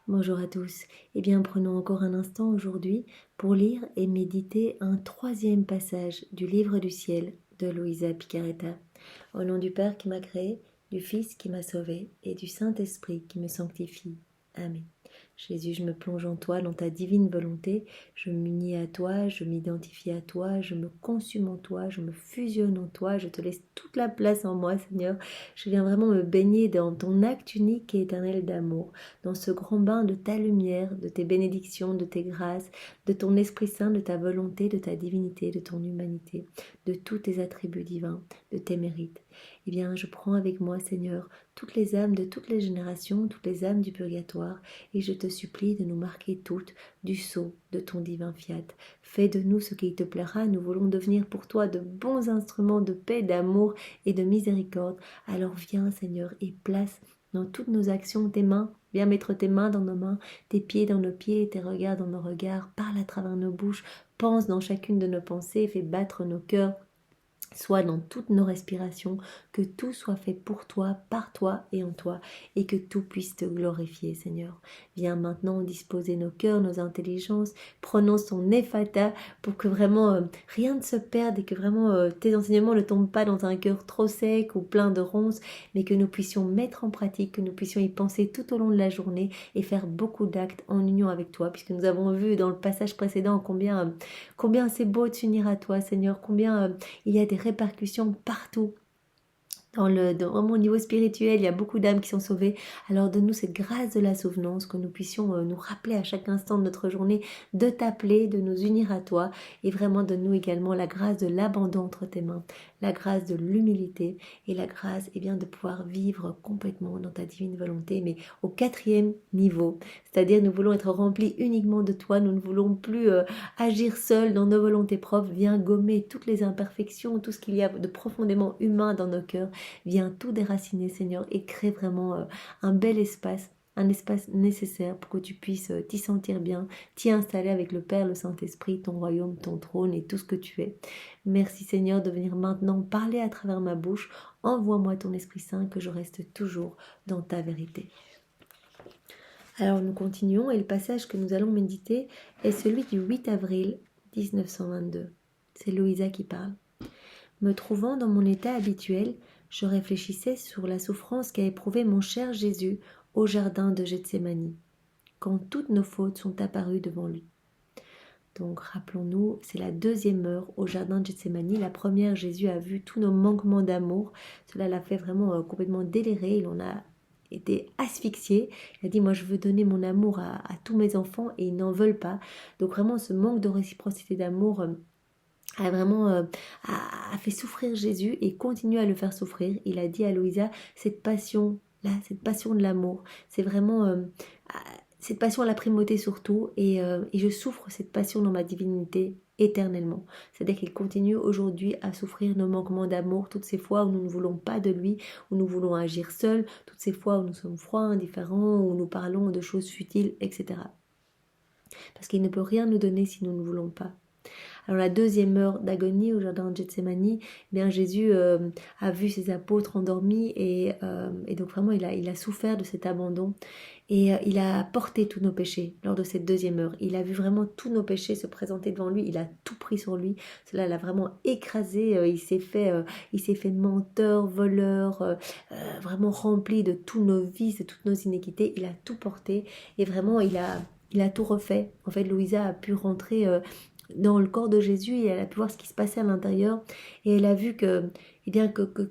Bonjour à tous. Eh bien, prenons encore un instant aujourd'hui pour lire et méditer un troisième passage du livre du ciel de Luisa Picaretta. Au nom du Père qui m'a créé, du Fils qui m'a sauvé et du Saint-Esprit qui me sanctifie. Amen. Jésus, je me plonge en toi, dans ta divine volonté, je m'unis à toi, je m'identifie à toi, je me consume en toi, je me fusionne en toi, je te laisse toute la place en moi, Seigneur. Je viens vraiment me baigner dans ton acte unique et éternel d'amour, dans ce grand bain de ta lumière, de tes bénédictions, de tes grâces, de ton Esprit Saint, de ta volonté, de ta divinité, de ton humanité, de tous tes attributs divins, de tes mérites. Eh bien, je prends avec moi, Seigneur, toutes les âmes de toutes les générations, toutes les âmes du purgatoire, et je te supplie de nous marquer toutes du sceau de ton divin fiat. Fais de nous ce qu'il te plaira, nous voulons devenir pour toi de bons instruments de paix, d'amour et de miséricorde. Alors viens, Seigneur, et place dans toutes nos actions tes mains. Viens mettre tes mains dans nos mains, tes pieds dans nos pieds, tes regards dans nos regards. Parle à travers nos bouches, pense dans chacune de nos pensées, fais battre nos cœurs. Soit dans toutes nos respirations, que tout soit fait pour toi, par toi et en toi, et que tout puisse te glorifier, Seigneur. Viens maintenant disposer nos cœurs, nos intelligences, prononce ton ephata pour que vraiment rien ne se perde et que vraiment tes enseignements ne tombent pas dans un cœur trop sec ou plein de ronces, mais que nous puissions mettre en pratique, que nous puissions y penser tout au long de la journée et faire beaucoup d'actes en union avec toi, puisque nous avons vu dans le passage précédent combien c'est beau de s'unir à toi, Seigneur, combien il y a des répercussions partout. Vraiment au niveau spirituel, il y a beaucoup d'âmes qui sont sauvées. Alors donne-nous cette grâce de la souvenance, que nous puissions nous rappeler à chaque instant de notre journée de t'appeler, de nous unir à toi. Et vraiment donne-nous également la grâce de l'abandon entre tes mains, la grâce de l'humilité et la grâce de pouvoir vivre complètement dans ta divine volonté, mais au 4e niveau. C'est-à-dire nous voulons être remplis uniquement de toi, nous ne voulons plus agir seuls dans nos volontés propres. Viens gommer toutes les imperfections, tout ce qu'il y a de profondément humain dans nos cœurs. Viens tout déraciner, Seigneur, et crée vraiment un bel espace, un espace nécessaire pour que tu puisses t'y sentir bien, t'y installer avec le Père, le Saint-Esprit, ton royaume, ton trône et tout ce que tu es. Merci, Seigneur, de venir maintenant parler à travers ma bouche. Envoie-moi ton Esprit Saint, que je reste toujours dans ta vérité. Alors nous continuons, et le passage que nous allons méditer est celui du 8 avril 1922. C'est Louisa qui parle. Me trouvant dans mon état habituel, je réfléchissais sur la souffrance qu'a éprouvée mon cher Jésus au jardin de Gethsémani, quand toutes nos fautes sont apparues devant lui. Donc rappelons-nous, c'est la 2e heure au jardin de Gethsémani. La première, Jésus a vu tous nos manquements d'amour. Cela l'a fait vraiment complètement délirer. Il en a été asphyxié. Il a dit, moi je veux donner mon amour à tous mes enfants et ils n'en veulent pas. Donc vraiment ce manque de réciprocité d'amour a vraiment a fait souffrir Jésus et continue à le faire souffrir. Il a dit à Louisa, cette passion-là, cette passion de l'amour, c'est vraiment cette passion à la primauté surtout, et je souffre cette passion dans ma divinité éternellement. C'est-à-dire qu'il continue aujourd'hui à souffrir nos manquements d'amour, toutes ces fois où nous ne voulons pas de lui, où nous voulons agir seuls, toutes ces fois où nous sommes froids, indifférents, où nous parlons de choses futiles, etc. Parce qu'il ne peut rien nous donner si nous ne voulons pas. Alors la 2e heure d'agonie au jardin de Gethsémani, bien Jésus a vu ses apôtres endormis et donc vraiment il a souffert de cet abandon et il a porté tous nos péchés lors de cette 2e heure. Il a vu vraiment tous nos péchés se présenter devant lui, il a tout pris sur lui, cela l'a vraiment écrasé, il s'est fait menteur, voleur, vraiment rempli de tous nos vices, de toutes nos iniquités, il a tout porté et vraiment il a tout refait. En fait, Louisa a pu rentrer dans le corps de Jésus et elle a pu voir ce qui se passait à l'intérieur et elle a vu que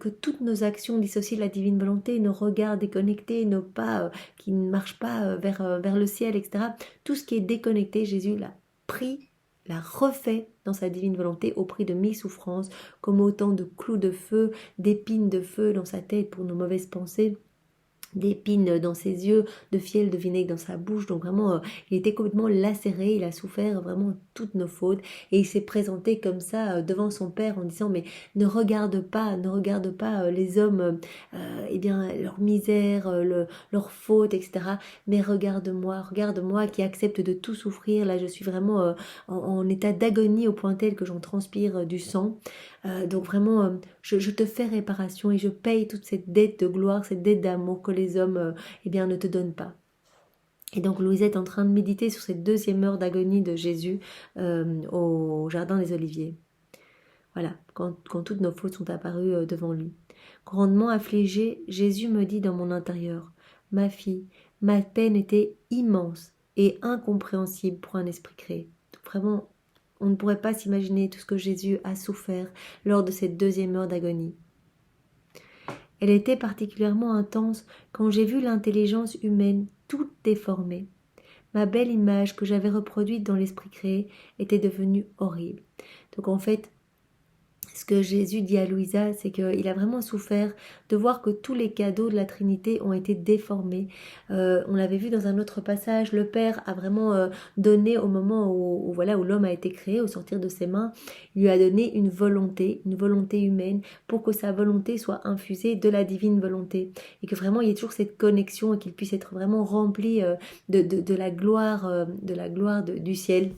toutes nos actions dissociées de la divine volonté, nos regards déconnectés, nos pas qui ne marchent pas vers le ciel, etc. Tout ce qui est déconnecté, Jésus l'a pris, l'a refait dans sa divine volonté au prix de 1000 souffrances, comme autant de clous de feu, d'épines de feu dans sa tête pour nos mauvaises pensées, d'épines dans ses yeux, de fiel de vinaigre dans sa bouche. Donc vraiment il était complètement lacéré, il a souffert vraiment toutes nos fautes et il s'est présenté comme ça devant son père en disant, mais ne regarde pas les hommes leur misère, leurs fautes, etc. mais regarde-moi qui accepte de tout souffrir. Là je suis vraiment en état d'agonie au point tel que j'en transpire du sang. Donc vraiment je te fais réparation et je paye toute cette dette de gloire, cette dette d'amour que les hommes ne te donnent pas. Et donc Louisa est en train de méditer sur cette deuxième heure d'agonie de Jésus au Jardin des Oliviers. Voilà, quand toutes nos fautes sont apparues devant lui. Grandement affligé, Jésus me dit dans mon intérieur, « Ma fille, ma peine était immense et incompréhensible pour un esprit créé. » Donc vraiment, on ne pourrait pas s'imaginer tout ce que Jésus a souffert lors de cette deuxième heure d'agonie. Elle était particulièrement intense quand j'ai vu l'intelligence humaine toute déformée. Ma belle image que j'avais reproduite dans l'esprit créé était devenue horrible. Donc en fait, ce que Jésus dit à Louisa, c'est qu'il a vraiment souffert de voir que tous les cadeaux de la Trinité ont été déformés. On l'avait vu dans un autre passage, le Père a vraiment donné au moment où l'homme a été créé, au sortir de ses mains, il lui a donné une volonté humaine, pour que sa volonté soit infusée de la divine volonté. Et que vraiment il y ait toujours cette connexion et qu'il puisse être vraiment rempli de la gloire, du ciel.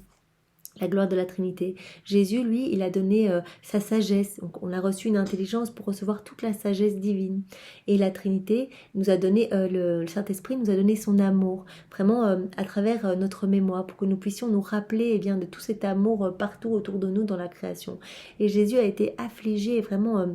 La gloire de la Trinité. Jésus, lui, il a donné sa sagesse. Donc, on a reçu une intelligence pour recevoir toute la sagesse divine. Et la Trinité nous a donné, le Saint-Esprit nous a donné son amour, vraiment à travers notre mémoire, pour que nous puissions nous rappeler de tout cet amour partout autour de nous dans la création. Et Jésus a été affligé vraiment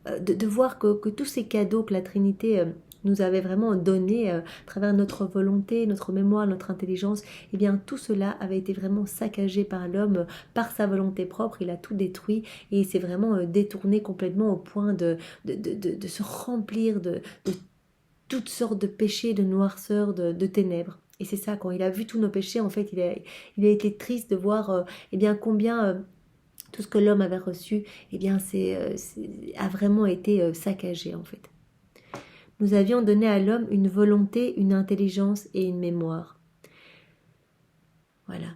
de voir que tous ces cadeaux que la Trinité nous avait vraiment donné à travers notre volonté, notre mémoire, notre intelligence, et bien tout cela avait été vraiment saccagé par l'homme, par sa volonté propre. Il a tout détruit et il s'est vraiment détourné complètement au point de se remplir de toutes sortes de péchés, de noirceurs, de ténèbres. Et c'est ça, quand il a vu tous nos péchés, en fait, il a été triste de voir combien tout ce que l'homme avait reçu, a vraiment été saccagé, en fait. Nous avions donné à l'homme une volonté, une intelligence et une mémoire. Voilà.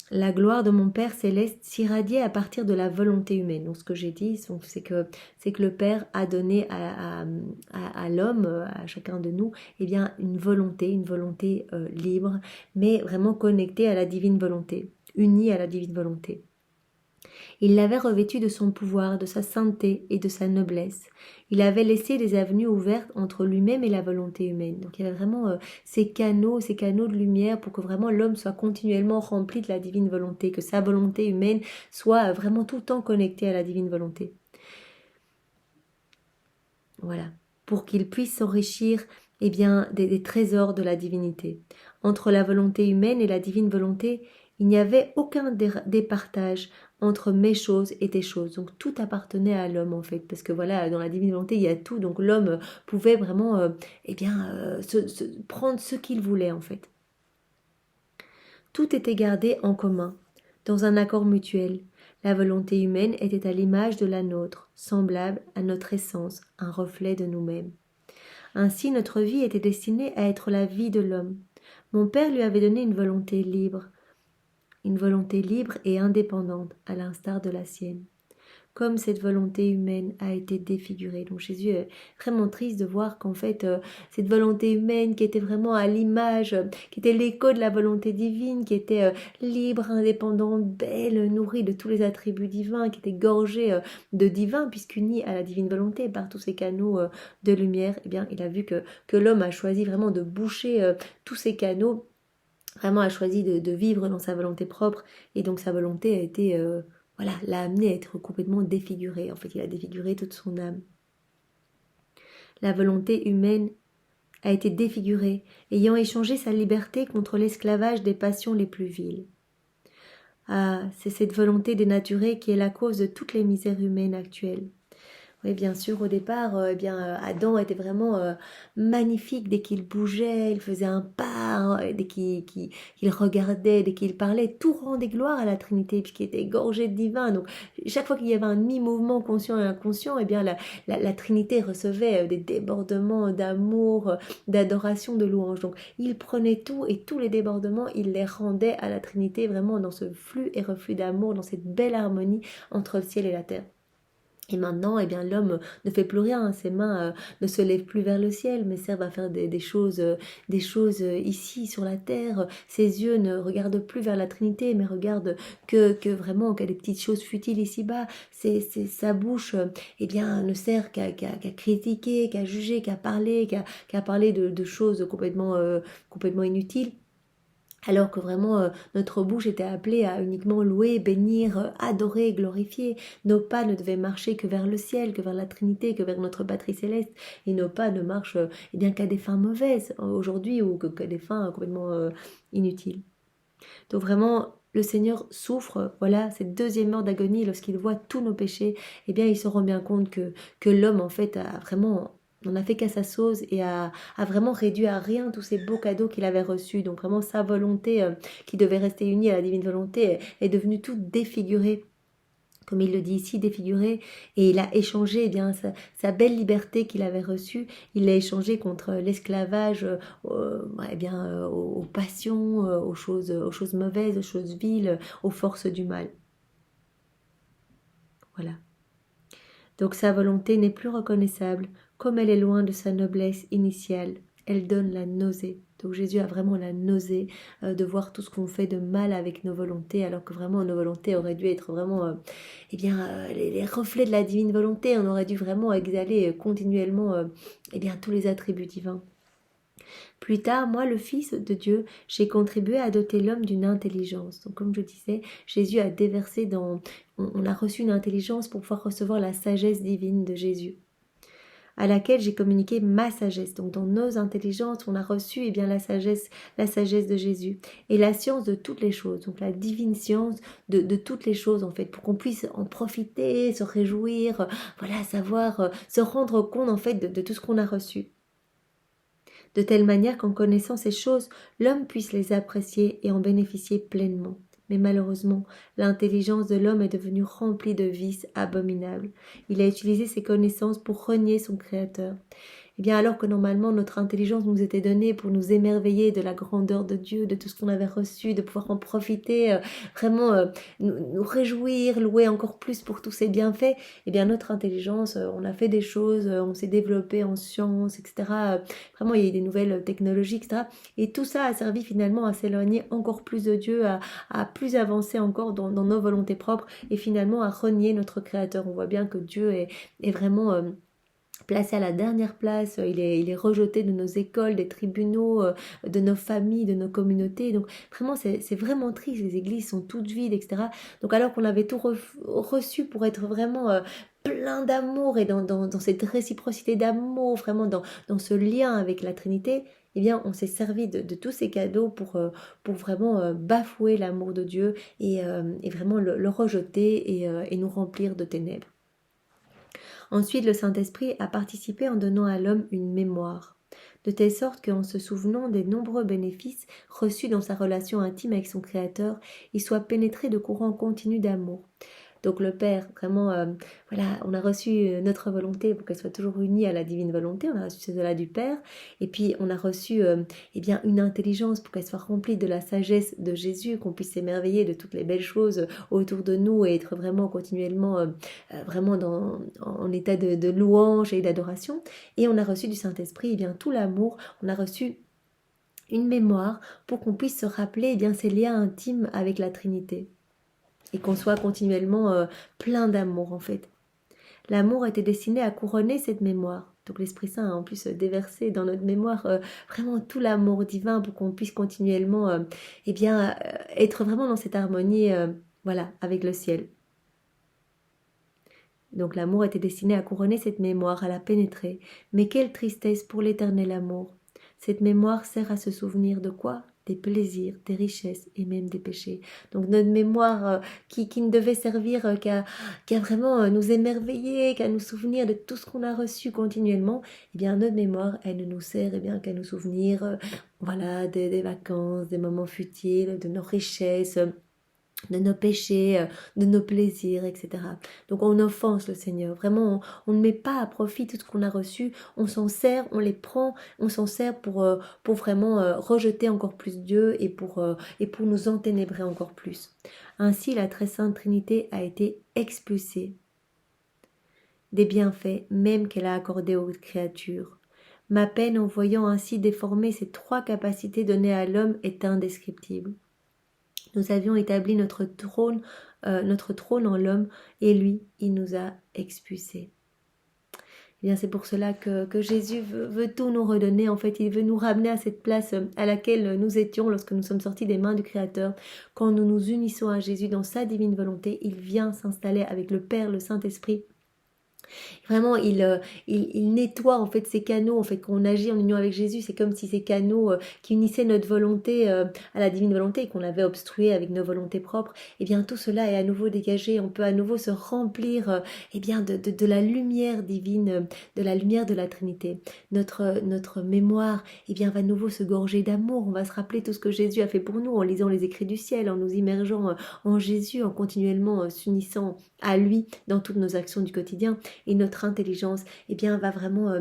La gloire de mon Père céleste s'irradiait à partir de la volonté humaine. Donc ce que j'ai dit, c'est que le Père a donné à l'homme, à chacun de nous, une volonté libre, mais vraiment connectée à la divine volonté, unie à la divine volonté. Il l'avait revêtu de son pouvoir, de sa sainteté et de sa noblesse. Il avait laissé des avenues ouvertes entre lui-même et la volonté humaine. Donc il y avait vraiment ces canaux de lumière pour que vraiment l'homme soit continuellement rempli de la divine volonté, que sa volonté humaine soit vraiment tout le temps connectée à la divine volonté. Voilà, pour qu'il puisse s'enrichir des trésors de la divinité. Entre la volonté humaine et la divine volonté, il n'y avait aucun départage entre mes choses et tes choses. Donc tout appartenait à l'homme en fait, parce que voilà, dans la divine volonté, il y a tout. Donc l'homme pouvait vraiment prendre ce qu'il voulait en fait. Tout était gardé en commun, dans un accord mutuel. La volonté humaine était à l'image de la nôtre, semblable à notre essence, un reflet de nous-mêmes. Ainsi notre vie était destinée à être la vie de l'homme. Mon Père lui avait donné une volonté libre et indépendante, à l'instar de la sienne. Comme cette volonté humaine a été défigurée. Donc Jésus est vraiment triste de voir qu'en fait, cette volonté humaine qui était vraiment à l'image, qui était l'écho de la volonté divine, qui était libre, indépendante, belle, nourrie de tous les attributs divins, qui était gorgée de divin, puisqu'unie à la divine volonté par tous ces canaux de lumière, il a vu que l'homme a choisi vraiment de boucher tous ces canaux, vraiment a choisi de vivre dans sa volonté propre, et donc sa volonté a été... l'a amené à être complètement défiguré. En fait, il a défiguré toute son âme. La volonté humaine a été défigurée, ayant échangé sa liberté contre l'esclavage des passions les plus viles. Ah, c'est cette volonté dénaturée qui est la cause de toutes les misères humaines actuelles. Oui, bien sûr, au départ, Adam était vraiment magnifique dès qu'il bougeait, il faisait un pas, dès qu'il regardait, dès qu'il parlait, tout rendait gloire à la Trinité, puisqu'il était gorgé de divin. Donc, chaque fois qu'il y avait un mi-mouvement conscient et inconscient, la Trinité recevait des débordements d'amour, d'adoration, de louange. Donc, il prenait tout et tous les débordements, il les rendait à la Trinité, vraiment dans ce flux et reflux d'amour, dans cette belle harmonie entre le ciel et la terre. Et maintenant, eh bien, l'homme ne fait plus rien, ses mains ne se lèvent plus vers le ciel, mais servent à faire des choses ici sur la terre. Ses yeux ne regardent plus vers la Trinité, mais regardent que vraiment qu'à des petites choses futiles ici-bas. Sa bouche, eh bien, ne sert qu'à critiquer, qu'à juger, qu'à parler de choses complètement inutiles. Alors que vraiment notre bouche était appelée à uniquement louer, bénir, adorer, glorifier. Nos pas ne devaient marcher que vers le ciel, que vers la Trinité, que vers notre patrie céleste. Et nos pas ne marchent eh bien qu'à des fins mauvaises aujourd'hui ou qu'à des fins complètement inutiles. Donc vraiment, le Seigneur souffre, voilà, cette deuxième heure d'agonie, lorsqu'il voit tous nos péchés, eh bien il se rend bien compte que l'homme en fait a vraiment... On n'a fait qu'à sa sauce et a vraiment réduit à rien tous ces beaux cadeaux qu'il avait reçus. Donc vraiment sa volonté qui devait rester unie à la divine volonté est devenue toute défigurée, comme il le dit ici, défiguré, et il a échangé eh bien, sa belle liberté qu'il avait reçue, il l'a échangé contre l'esclavage eh bien, aux passions, aux choses mauvaises, aux choses viles, aux forces du mal. Voilà. Donc sa volonté n'est plus reconnaissable, comme elle est loin de sa noblesse initiale. Elle donne la nausée. Donc Jésus a vraiment la nausée de voir tout ce qu'on fait de mal avec nos volontés, alors que vraiment nos volontés auraient dû être vraiment eh bien, les reflets de la divine volonté. On aurait dû vraiment exhaler continuellement eh bien, tous les attributs divins. Plus tard, moi, le Fils de Dieu, j'ai contribué à doter l'homme d'une intelligence. Donc, comme je disais, Jésus a déversé on a reçu une intelligence pour pouvoir recevoir la sagesse divine de Jésus, à laquelle j'ai communiqué ma sagesse. Donc, dans nos intelligences, on a reçu eh bien, la sagesse de Jésus et la science de toutes les choses. Donc, la divine science de toutes les choses, en fait, pour qu'on puisse en profiter, se réjouir, voilà, savoir, se rendre compte, en fait, de tout ce qu'on a reçu, de telle manière qu'en connaissant ces choses, l'homme puisse les apprécier et en bénéficier pleinement. Mais malheureusement, l'intelligence de l'homme est devenue remplie de vices abominables. Il a utilisé ses connaissances pour renier son Créateur. Eh bien, alors que normalement notre intelligence nous était donnée pour nous émerveiller de la grandeur de Dieu, de tout ce qu'on avait reçu, de pouvoir en profiter, vraiment nous réjouir, louer encore plus pour tous ces bienfaits, eh bien notre intelligence, on a fait des choses, on s'est développé en sciences, etc. Vraiment, il y a eu des nouvelles technologies, etc. Et tout ça a servi finalement à s'éloigner encore plus de Dieu, à plus avancer encore dans nos volontés propres et finalement à renier notre Créateur. On voit bien que Dieu est vraiment... placé à la dernière place, il est rejeté de nos écoles, des tribunaux, de nos familles, de nos communautés. Donc vraiment, c'est vraiment triste, les églises sont toutes vides, etc. Donc alors qu'on avait tout reçu pour être vraiment plein d'amour et dans cette réciprocité d'amour, vraiment dans ce lien avec la Trinité, eh bien on s'est servi de tous ces cadeaux pour vraiment bafouer l'amour de Dieu et vraiment le rejeter et nous remplir de ténèbres. Ensuite, le Saint-Esprit a participé en donnant à l'homme une mémoire, de telle sorte qu'en se souvenant des nombreux bénéfices reçus dans sa relation intime avec son Créateur, il soit pénétré de courants continus d'amour. Donc le Père, vraiment, voilà, on a reçu notre volonté pour qu'elle soit toujours unie à la divine volonté, on a reçu cela du Père, et puis on a reçu eh bien, une intelligence pour qu'elle soit remplie de la sagesse de Jésus, qu'on puisse s'émerveiller de toutes les belles choses autour de nous et être vraiment continuellement vraiment en état de louange et d'adoration. Et on a reçu du Saint-Esprit eh bien, tout l'amour, on a reçu une mémoire pour qu'on puisse se rappeler eh bien, ces liens intimes avec la Trinité. Et qu'on soit continuellement plein d'amour en fait. L'amour était destiné à couronner cette mémoire. Donc l'Esprit Saint a en plus déversé dans notre mémoire vraiment tout l'amour divin pour qu'on puisse continuellement eh bien, être vraiment dans cette harmonie voilà, avec le ciel. Donc l'amour était destiné à couronner cette mémoire, à la pénétrer. Mais quelle tristesse pour l'éternel amour. Cette mémoire sert à se souvenir de quoi ? Des plaisirs, des richesses et même des péchés. Donc notre mémoire qui ne devait servir qu'à vraiment nous émerveiller, qu'à nous souvenir de tout ce qu'on a reçu continuellement, eh bien notre mémoire, elle ne nous sert eh bien qu'à nous souvenir voilà, des vacances, des moments futiles, de nos richesses, de nos péchés, de nos plaisirs, etc. Donc on offense le Seigneur. Vraiment, on ne met pas à profit tout ce qu'on a reçu. On s'en sert, on les prend, on s'en sert pour vraiment rejeter encore plus Dieu et pour nous enténébrer encore plus. Ainsi, la très sainte Trinité a été expulsée. des bienfaits même qu'elle a accordés aux créatures. Ma peine en voyant ainsi déformer ces trois capacités données à l'homme est indescriptible. Nous avions établi notre trône en l'homme, et lui, il nous a expulsés. Eh bien, c'est pour cela que Jésus veut tout nous redonner. En fait, il veut nous ramener à cette place à laquelle nous étions lorsque nous sommes sortis des mains du Créateur. Quand nous nous unissons à Jésus dans sa divine volonté, il vient s'installer avec le Père, le Saint-Esprit. Vraiment, il nettoie en fait ces canaux. En fait, quand on agit en union avec Jésus, c'est comme si ces canaux qui unissaient notre volonté à la divine volonté et qu'on avait obstrué avec nos volontés propres, eh bien tout cela est à nouveau dégagé. On peut à nouveau se remplir eh bien de la lumière divine, de la lumière de la Trinité. Notre mémoire eh bien va à nouveau se gorger d'amour. On va se rappeler tout ce que Jésus a fait pour nous en lisant les écrits du ciel, en nous immergeant en Jésus, en continuellement s'unissant à lui dans toutes nos actions du quotidien. Et notre intelligence eh bien, va vraiment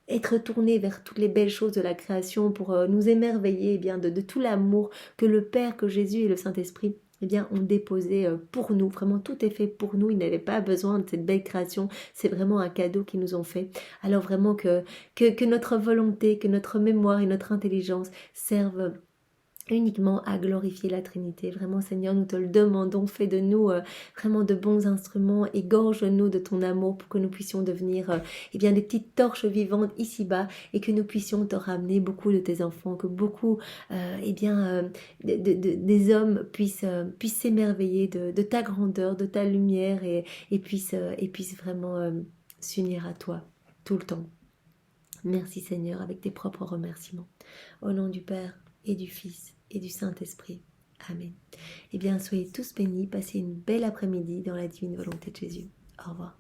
être tournée vers toutes les belles choses de la création pour nous émerveiller eh bien, de tout l'amour que le Père, que Jésus et le Saint-Esprit eh bien, ont déposé pour nous. Vraiment, tout est fait pour nous. Ils n'avaient pas besoin de cette belle création. C'est vraiment un cadeau qu'ils nous ont fait. Alors vraiment que notre volonté, que notre mémoire et notre intelligence servent uniquement à glorifier la Trinité. Vraiment, Seigneur, nous te le demandons, fais de nous vraiment de bons instruments, égorge-nous de ton amour pour que nous puissions devenir eh bien, des petites torches vivantes ici-bas et que nous puissions te ramener beaucoup de tes enfants, que beaucoup eh bien, des hommes puissent s'émerveiller de ta grandeur, de ta lumière et puissent vraiment s'unir à toi tout le temps. Merci Seigneur, avec tes propres remerciements. Au nom du Père et du Fils et du Saint-Esprit. Amen. Eh bien, soyez tous bénis, passez une belle après-midi dans la divine volonté de Jésus. Au revoir.